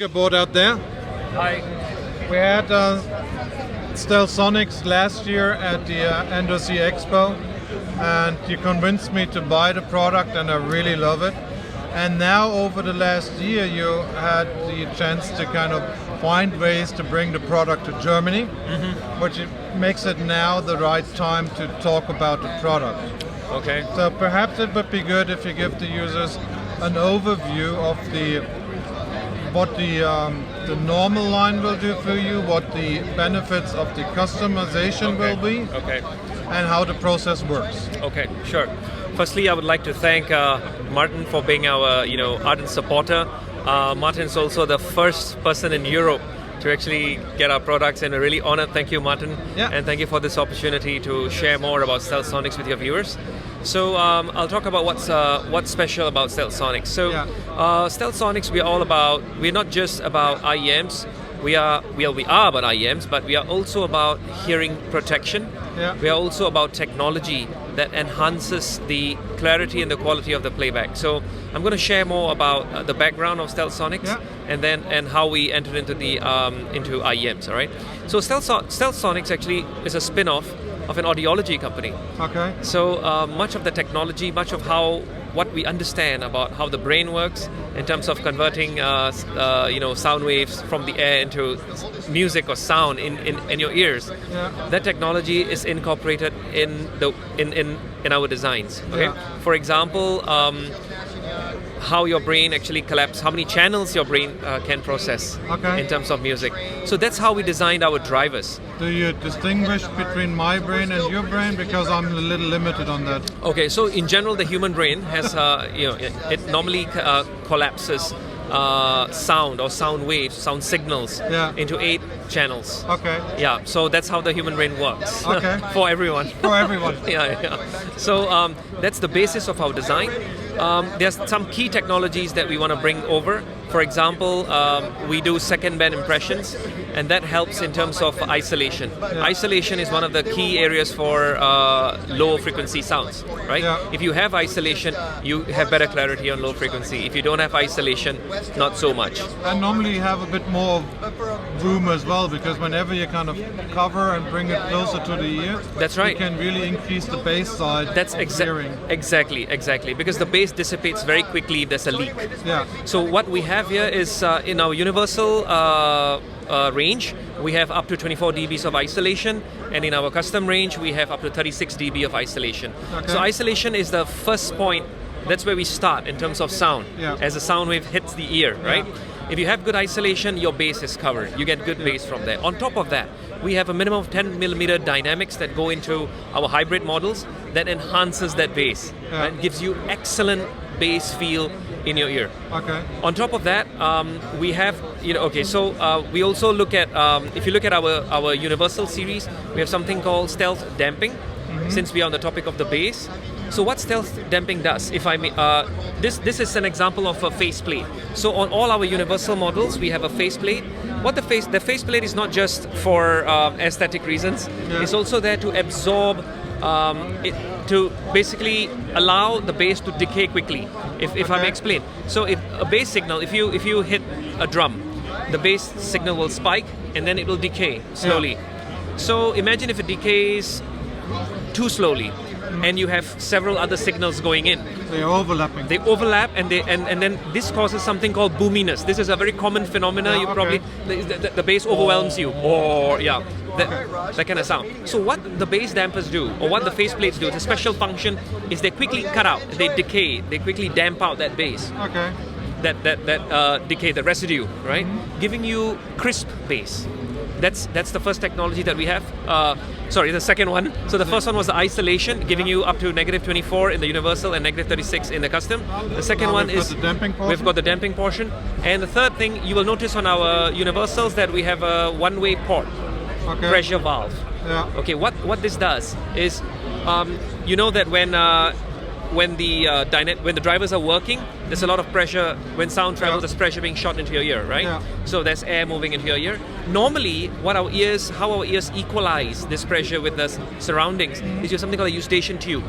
speaker board out there. Hi. We had Stelsonics last year at the NAMM2020 Expo, and you convinced me to buy the product, and I really love it. And now over the last year you had the chance to kind of find ways to bring the product to Germany, which makes it now the right time to talk about the product. Okay. So perhaps it would be good if you give the users an overview of what the normal line will do for you, what the benefits of the customization will be, and how the process works. Okay, sure. Firstly, I would like to thank Martin for being our ardent supporter. Martin is also the first person in Europe to actually get our products, and we're really honored. Thank you, Martin. Yeah. And thank you for this opportunity to share more about Stelsonics with your viewers. So I'll talk about what's special about Stelsonics. So Stelsonics, we're not just about IEMs. We are about IEMs, but we are also about hearing protection. Yeah. We are also about technology that enhances the clarity and the quality of the playback. So I'm going to share more about the background of Stelsonics, and how we entered into the into IEMs. All right. So Stelsonics actually is a spin-off of an audiology company. Okay. So much of the technology, much of what we understand about how the brain works in terms of converting sound waves from the air into music or sound in your ears. Yeah. That technology is incorporated in our designs. Okay. Yeah. For example, how your brain actually collapses, how many channels your brain can process in terms of music. So that's how we designed our drivers. Do you distinguish between my brain and your brain? Because I'm a little limited on that. Okay, so in general, the human brain has, it normally collapses sound or sound waves, sound signals into 8 channels. Okay. Yeah, so that's how the human brain works. Okay. For everyone. For everyone. Yeah. So that's the basis of our design. There's some key technologies that we want to bring over. For example, we do second band impressions, and that helps in terms of isolation. Yeah. Isolation is one of the key areas for low frequency sounds, right? Yeah. If you have isolation, you have better clarity on low frequency. If you don't have isolation, not so much. And normally you have a bit more room as well, because whenever you kind of cover and bring it closer to the ear, that's right, you can really increase the bass side. That's hearing. Exactly, because the bass dissipates very quickly if there's a leak. Yeah. So what we have here is in our universal range, we have up to 24 dBs of isolation, and in our custom range, we have up to 36 dB of isolation. Okay. So isolation is the first point. That's where we start in terms of sound, as the sound wave hits the ear, right? If you have good isolation, your bass is covered. You get good bass from there. On top of that, we have a minimum of 10mm dynamics that go into our hybrid models that enhances that bass and gives you excellent bass feel in your ear. Okay. On top of that, we have, we also look at, if you look at our Universal series, we have something called stealth damping, since we are on the topic of the bass. So what stealth damping does, if I may, this is an example of a faceplate. So on all our Universal models, we have a faceplate. The faceplate is not just for aesthetic reasons. It's also there to absorb, to basically allow the bass to decay quickly. If I may explain. So if a bass signal, if you hit a drum, the bass signal will spike and then it will decay slowly. Yeah. So imagine if it decays too slowly, and you have several other signals going in. They're overlapping. They overlap, and then this causes something called boominess. This is a very common phenomena. You probably the bass overwhelms you, or that kind of sound. So what the bass dampers do, or what the faceplates do, the special function is they quickly cut out, they decay, they quickly damp out that bass. Okay. That decay, the residue, right? Giving you crisp bass. That's the first technology that we have. The second one. So the first one was the isolation, giving you up to -24 in the universal and -36 in the custom. The second one is we've got the damping portion. And the third thing, you will notice on our universals that we have a one-way port, pressure valve. Yeah. Okay, what this does is, you know that when the drivers are working, there's a lot of pressure. When sound travels, there's pressure being shot into your ear, right? Yeah. So there's air moving into your ear. Normally, how our ears equalize this pressure with the surroundings is use something called a Eustachian tube.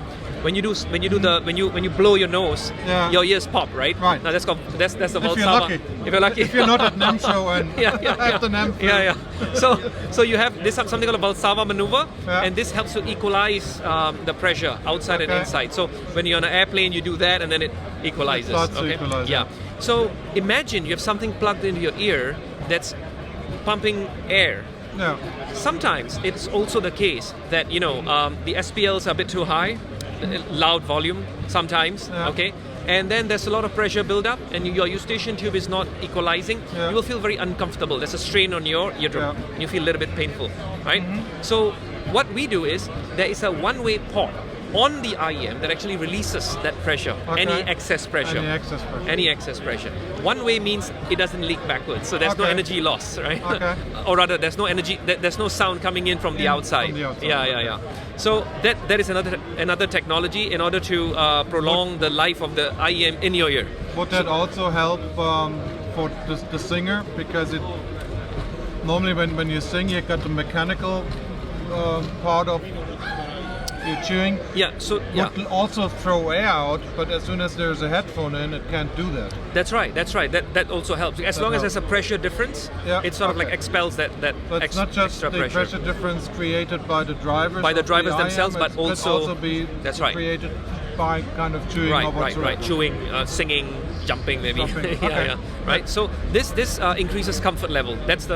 when you blow your nose, Yeah. your ears pop, right? Right. Now that's the If you're Valsava. lucky. If you're lucky. If you're not at NAMM show and have the NAMM flu. yeah. So you have this something called a Valsava maneuver, Yeah. and this helps to equalize the pressure outside and Okay. inside. So when you're on an airplane, you do that, and then it equalizes. It starts to equalize, Yeah. So imagine you have something plugged into your ear that's pumping air. Yeah. Sometimes it's also the case that the SPLs are a bit too high, loud volume sometimes, Yeah. okay, and then there's a lot of pressure build-up, and your eustachian tube is not equalizing. Yeah. You will feel very uncomfortable. There's a strain on your eardrum. Yeah. And you feel a little bit painful, right? So what we do is there is a one-way port on the IEM that actually releases that pressure, Okay. any excess pressure. Any excess pressure. One way means it doesn't leak backwards, so there's no Okay. energy loss, right? Okay. Or rather, there's no energy, there's no sound coming in from the outside. From the outside. Yeah. So that is another technology in order to prolong the life of the IEM in your ear. Would that also help for the singer? Because it normally when you sing, you got the mechanical part of your chewing. Yeah. So yeah. Would also throw air out, but as soon as there's a headphone in, it can't do that. That's right. That also helps. As long as there's a pressure difference, Yeah, it sort of like okay. expels that But it's not just extra the pressure difference created by the drivers. By the of drivers IEM, themselves, but it could also- be That's right. created by kind of chewing or whatsoever. Right. Chewing, singing, jumping, maybe. Jumping, yeah, okay. yeah. Right. So this increases comfort level. That's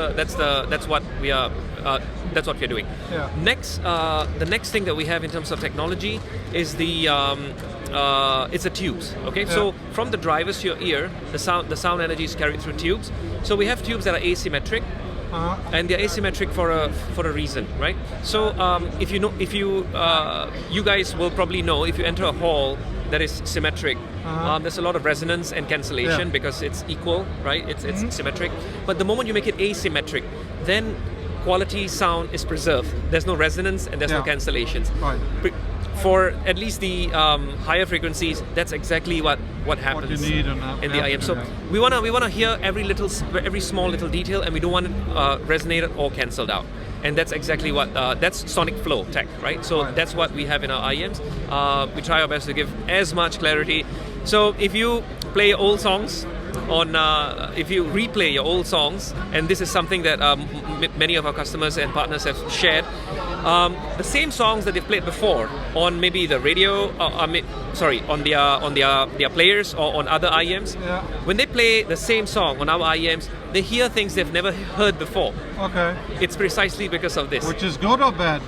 what we are. That's what we're doing. Yeah. Next, the next thing that we have in terms of technology is it's the tubes. Okay. Yeah. So from the drivers to your ear, the sound energy is carried through tubes. So we have tubes that are asymmetric. Uh-huh. And they're asymmetric for a reason, right? So you guys will probably know if you enter a hall that is symmetric, there's a lot of resonance and cancellation Yeah. because it's equal, right? It's symmetric. But the moment you make it asymmetric, then quality sound is preserved. There's no resonance and there's no Yeah. cancellations. Right. For at least the higher frequencies, that's exactly what happens need in the IM. So we wanna hear every small little detail, and we don't want it resonated or cancelled out. And that's exactly what that's sonic flow tech, right? So Right. that's what we have in our IEMs. We try our best to give as much clarity. So if you play old songs if you replay your old songs, and this is something that many of our customers and partners have shared, the same songs that they've played before on maybe the radio, on their players or on other IEMs, Yeah. when they play the same song on our IEMs, they hear things they've never heard before. Okay. It's precisely because of this. Which is good or bad?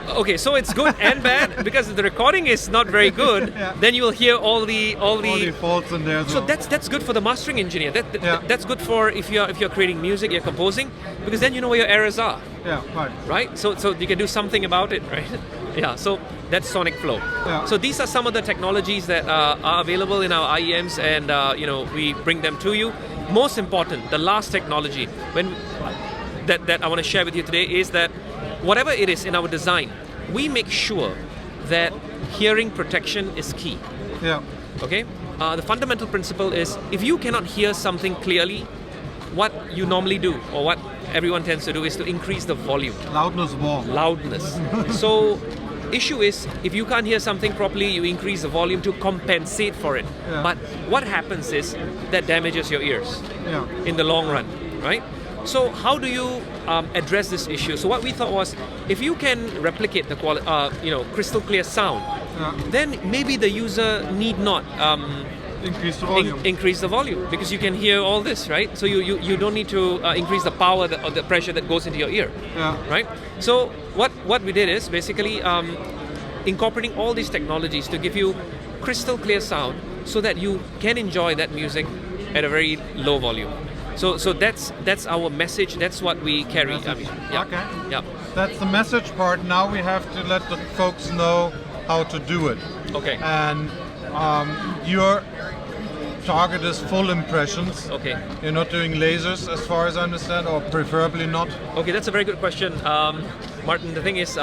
Okay, so it's good and bad because if the recording is not very good, Yeah. then you will hear all the All the faults in there. as so well. that's good for the mastering engineer. Yeah. That's good for if you're creating music, you're composing, because then you know where your errors are, Yeah. Right. right? So you can do something about it, right? Yeah. So that's sonic flow. Yeah. So these are some of the technologies that are available in our IEMs, and we bring them to you. Most important, the last technology that I want to share with you today is that whatever it is in our design, we make sure that hearing protection is key. Yeah. Okay? The fundamental principle is if you cannot hear something clearly, what you normally do, or what everyone tends to do, is to increase the volume, Loudness war. loudness. So, issue is if you can't hear something properly, you increase the volume to compensate for it. Yeah. But what happens is that damages your ears Yeah. in the long run, right? So how do you address this issue? So what we thought was, if you can replicate the crystal clear sound, Yeah. then maybe the user need not Increase the volume. increase the volume, because you can hear all this, right? So you don't need to increase the power or the pressure that goes into your ear, Yeah. right? So what we did is basically incorporating all these technologies to give you crystal clear sound, so that you can enjoy that music at a very low volume. So that's our message. That's what we carry. I mean, yeah, Okay. yeah. That's the message part. Now we have to let the folks know how to do it. Okay. And your target is full impressions. Okay. You're not doing lasers, as far as I understand, or preferably not. Okay, that's a very good question, Martin. The thing is,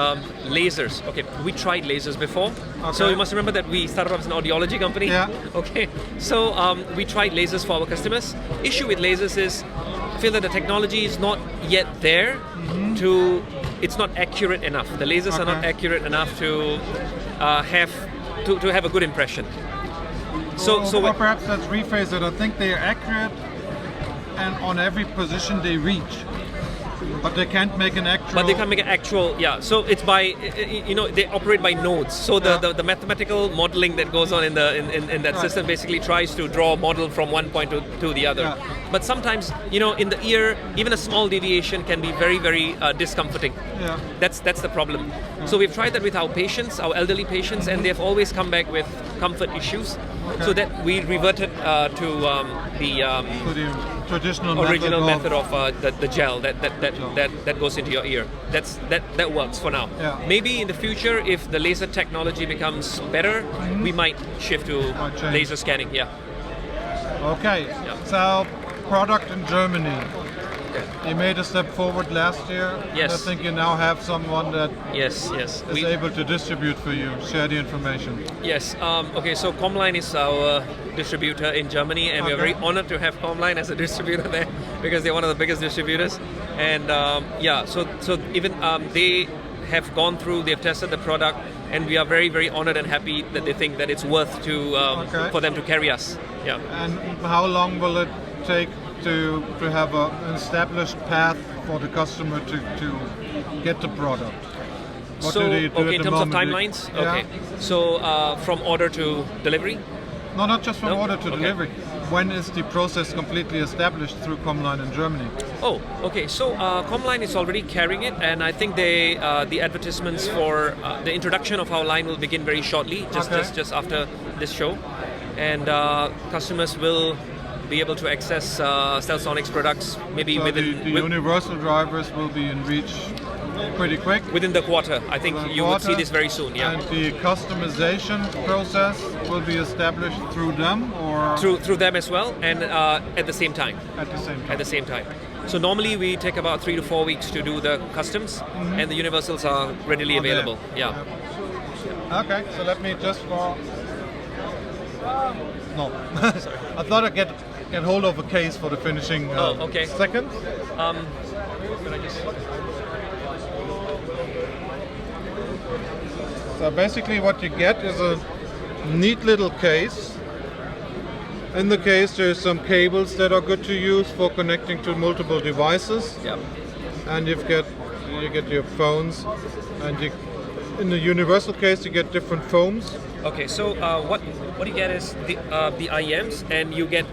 lasers. Okay, we tried lasers before. So Okay. you must remember that we started off as an audiology company. Yeah. Okay. So we tried lasers for our customers. Issue with lasers is, I feel that the technology is not yet there it's not accurate enough. The lasers are not Okay. accurate enough to have to have a good impression. Or perhaps let's rephrase it. I think they are accurate, and on every position they reach, but they can't make an actual. But they can make an actual, yeah. So it's by, they operate by nodes. So the mathematical modeling that goes on in that system basically tries to draw a model from one point to the other. Yeah. But sometimes, in the ear, even a small deviation can be very, very discomforting. Yeah. That's the problem. So we've tried that with our patients, our elderly patients, and they've always come back with comfort issues. Okay. So that we reverted to the traditional original method of the gel that goes into your ear. That works for now. Yeah. Maybe in the future, if the laser technology becomes better, we might shift to change. laser scanning. Yeah. Okay. Yeah. So, product in Germany. You made a step forward last year. Yes. And I think you now have someone that Yes. is able to distribute for you, share the information. Yes. Okay. So Comline is our distributor in Germany, and we are very honored to have Comline as a distributor there because they're one of the biggest distributors. And so even they have gone through, they've tested the product, and we are very, very honored and happy that they think that it's worth to for them to carry us. Yeah. And how long will it take to have an established path for the customer to get the product? What do they do okay, at in the terms of moment? timelines, Yeah. okay. So from order to delivery. No, not just from No? order to Okay. delivery. When is the process completely established through Comline in Germany? Oh, okay. So Comline is already carrying it, and I think they the advertisements for the introduction of our line will begin very shortly, just after this show, and customers will be able to access Stelsonics products maybe So within the universal drivers will be in reach pretty quick. within the quarter. I think Within the you will see quarter, this very soon. Yeah. And the customization process will be established through them or Through them as well, and at the same time. at the same time? At the same time. So normally we take about 3 to 4 weeks to do the customs, and the universals are readily On there. available. Yeah. Okay, so let me just for. No, I thought I'd get hold of a case for the finishing okay. second. Can I just? So basically, what you get is a neat little case. In the case, there's some cables that are good to use for connecting to multiple devices, Yeah. and you get your phones, and in the universal case, you get different foams. Okay, so what you get is the IEMs, and you get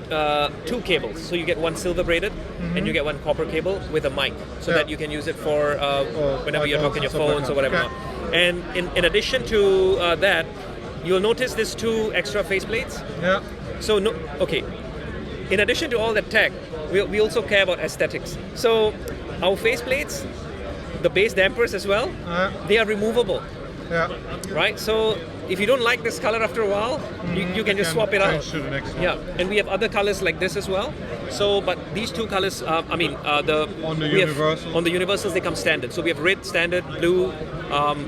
2 cables. So you get one silver braided, and you get one copper cable with a mic, so Yeah. that you can use it for whenever you're talking your stuff like phones that. or whatever. Okay. And in addition to that, you'll notice there's 2 extra faceplates. Yeah. So in addition to all that tech, we also care about aesthetics. So our faceplates, the base dampers as well, they are removable, Yeah. right? So if you don't like this color after a while, you can just swap it out. Change to the next one. Yeah, and we have other colors like this as well. So, but these 2 colors, On the universals? on the universals they come standard. So we have red standard, blue,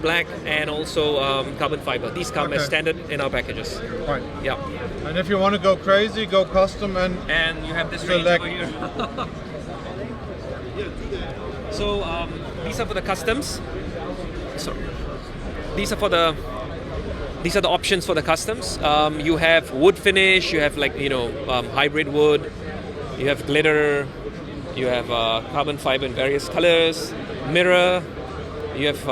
black, and also carbon fiber. These come as Okay. standard in our packages. Right. Yeah, And if you want to go crazy, go custom and and you have this range Select. over here. So these are for the customs. Sorry, these are the options for the customs. You have wood finish. You have hybrid wood. You have glitter. You have carbon fiber in various colors. Mirror. You have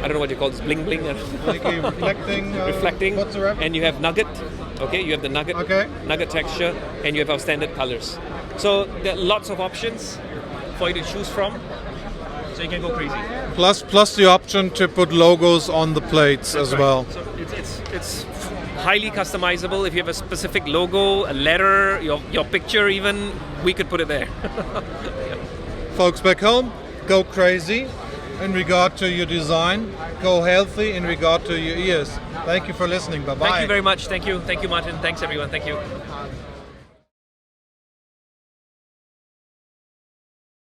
I don't know what you call this, bling bling. like a reflecting. Reflecting. Whatsoever. And you have nugget. Okay, you have the nugget. Okay. Nugget texture, and you have our standard colors. So there are lots of options for you to choose from. So you can go crazy. Plus the option to put logos on the plates as well. So it's highly customizable. If you have a specific logo, a letter, your picture even, we could put it there. Folks back home, go crazy in regard to your design. Go healthy in regard to your ears. Thank you for listening. Bye bye. Thank you very much. Thank you, Martin. Thanks everyone. Thank you.